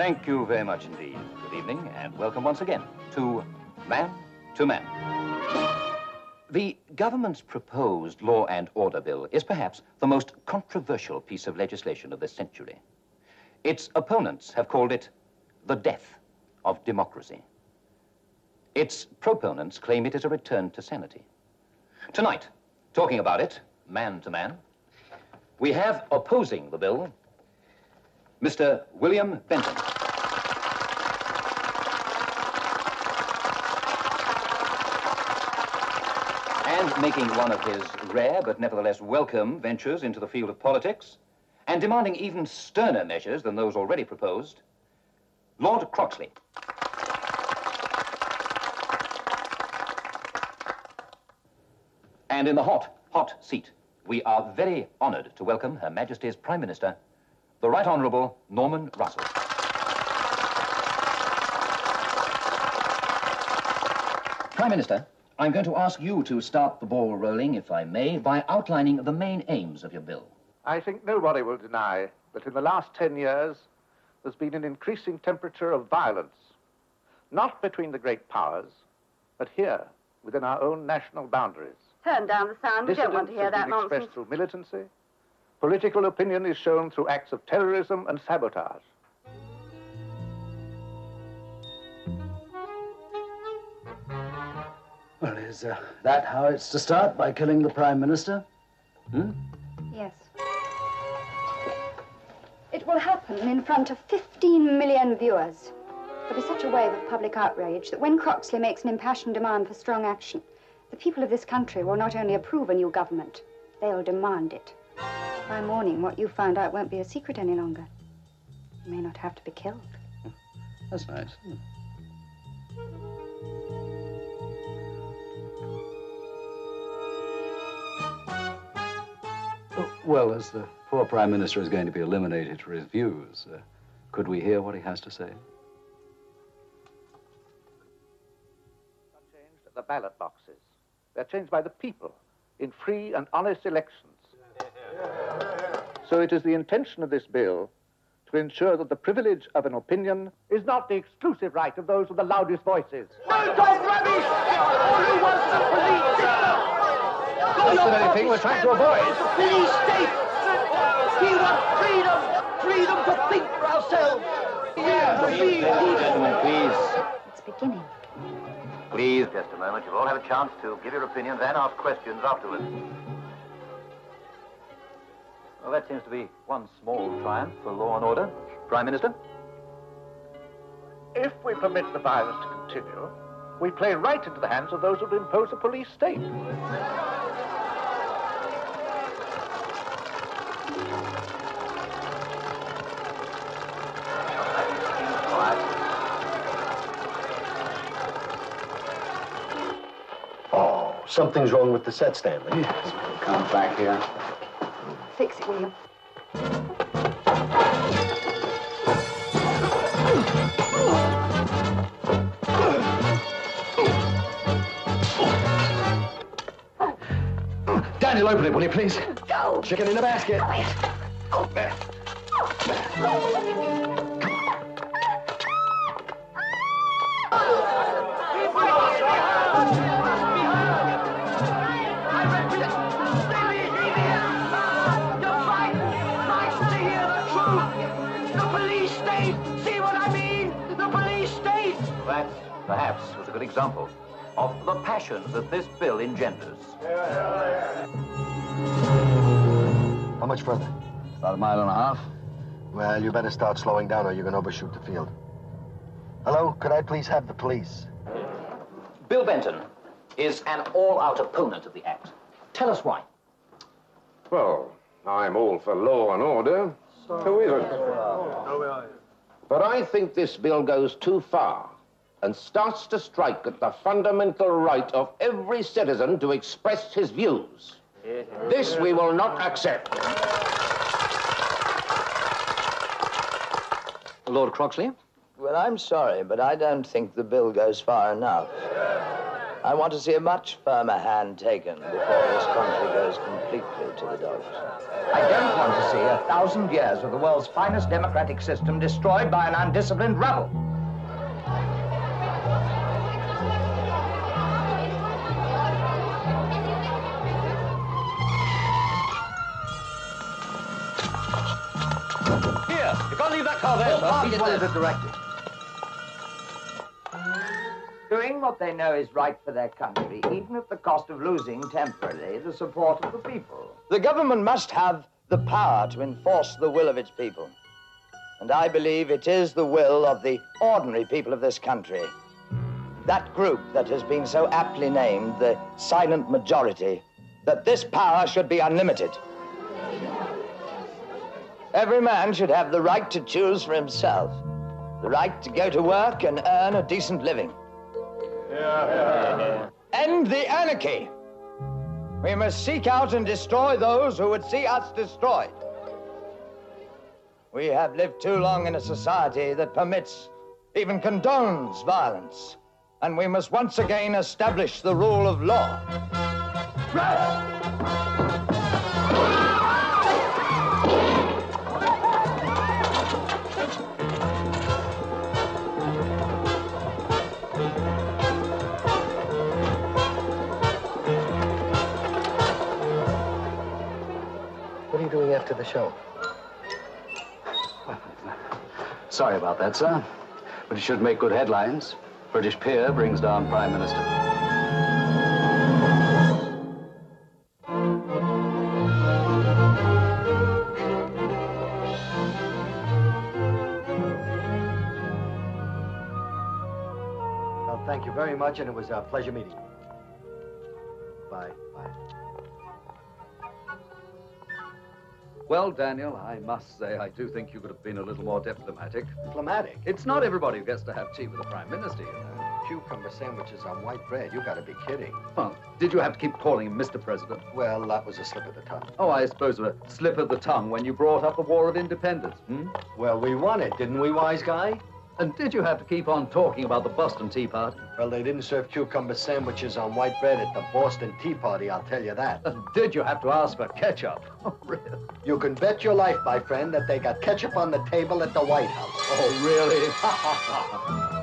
Thank you very much indeed. Good evening, and welcome once again to Man to Man. The government's proposed Law and Order Bill is perhaps the most controversial piece of legislation of this century. Its opponents have called it the death of democracy. Its proponents claim it is a return to sanity. Tonight, talking about it, man to man, we have opposing the bill, Mr. William Benton. And making one of his rare but nevertheless welcome ventures into the field of politics, and demanding even sterner measures than those already proposed, Lord Croxley. And in the hot seat, we are very honored to welcome Her Majesty's Prime Minister, the Right Honourable Norman Russell. Prime Minister, I'm going to ask you to start the ball rolling, if I may, by outlining the main aims of your bill. I think nobody will deny that in the last 10 years, there's been an increasing temperature of violence, not between the great powers, but here, within our own national boundaries. Turn down the sound. We don't want to hear that nonsense. Expressed through militancy. Political opinion is shown through acts of terrorism and sabotage. Well, is that how it's to start, by killing the Prime Minister? Yes. It will happen in front of 15 million viewers. There'll be such a wave of public outrage that when Croxley makes an impassioned demand for strong action, the people of this country will not only approve a new government, they'll demand it. By morning, what you found out won't be a secret any longer. You may not have to be killed. That's nice. Well, as the poor Prime Minister is going to be eliminated for his views, could we hear what he has to say? Changed at the ballot boxes. They're changed by the people in free and honest elections. So it is the intention of this bill to ensure that the privilege of an opinion is not the exclusive right of those with the loudest voices. Don't talk rubbish! All who wants the police system! That's the very thing we're trying to avoid. The police state! We want freedom! Freedom to think for ourselves! Gentlemen, please. It's beginning. Please, just a moment. You'll all have a chance to give your opinions and ask questions afterwards. Well, that seems to be one small triumph for law and order. Prime Minister? If we permit the violence to continue, we play right into the hands of those who would impose a police state. Oh, something's wrong with the set, Stanley. Yes, we'll come back here. Fix it, William. Daniel, open it, will you, please? Go! Chicken in the basket. Go. There. That, perhaps, was a good example of the passions that this bill engenders. How much further? About a mile and a half. Well, you better start slowing down or you're going to overshoot the field. Hello, could I please have the police? Bill Benton is an all-out opponent of the Act. Tell us why. Well, I'm all for law and order. Who isn't? But I think this bill goes too far and starts to strike at the fundamental right of every citizen to express his views. This we will not accept. Lord Croxley? Well, I'm sorry, but I don't think the bill goes far enough. I want to see a much firmer hand taken before this country goes completely to the dogs. I don't want to see 1,000 years of the world's finest democratic system destroyed by an undisciplined rabble. Here, you can't leave that car there, sir. He's followed the directive. Doing what they know is right for their country, even at the cost of losing temporarily the support of the people. The government must have the power to enforce the will of its people. And I believe it is the will of the ordinary people of this country. That group that has been so aptly named the silent majority, that this power should be unlimited. Every man should have the right to choose for himself, the right to go to work and earn a decent living. End the anarchy. We must seek out and destroy those who would see us destroyed. We have lived too long in a society that permits, even condones violence, and we must once again establish the rule of law. What are you doing after the show? Sorry about that, sir. But it should make good headlines. British peer brings down Prime Minister. Well, thank you very much, and it was a pleasure meeting you. Bye. Bye. Well, Daniel, I must say I do think you could have been a little more diplomatic. Diplomatic? It's not everybody who gets to have tea with the Prime Minister, you know. Cucumber sandwiches on white bread. You gotta be kidding. Well, did you have to keep calling him Mr. President? Well, that was a slip of the tongue. Oh, I suppose a slip of the tongue when you brought up the War of Independence, hmm? Well, we won it, didn't we, wise guy? And did you have to keep on talking about the Boston Tea Party? Well, they didn't serve cucumber sandwiches on white bread at the Boston Tea Party, I'll tell you that. And did you have to ask for ketchup? Oh, really? You can bet your life, my friend, that they got ketchup on the table at the White House. Oh, really?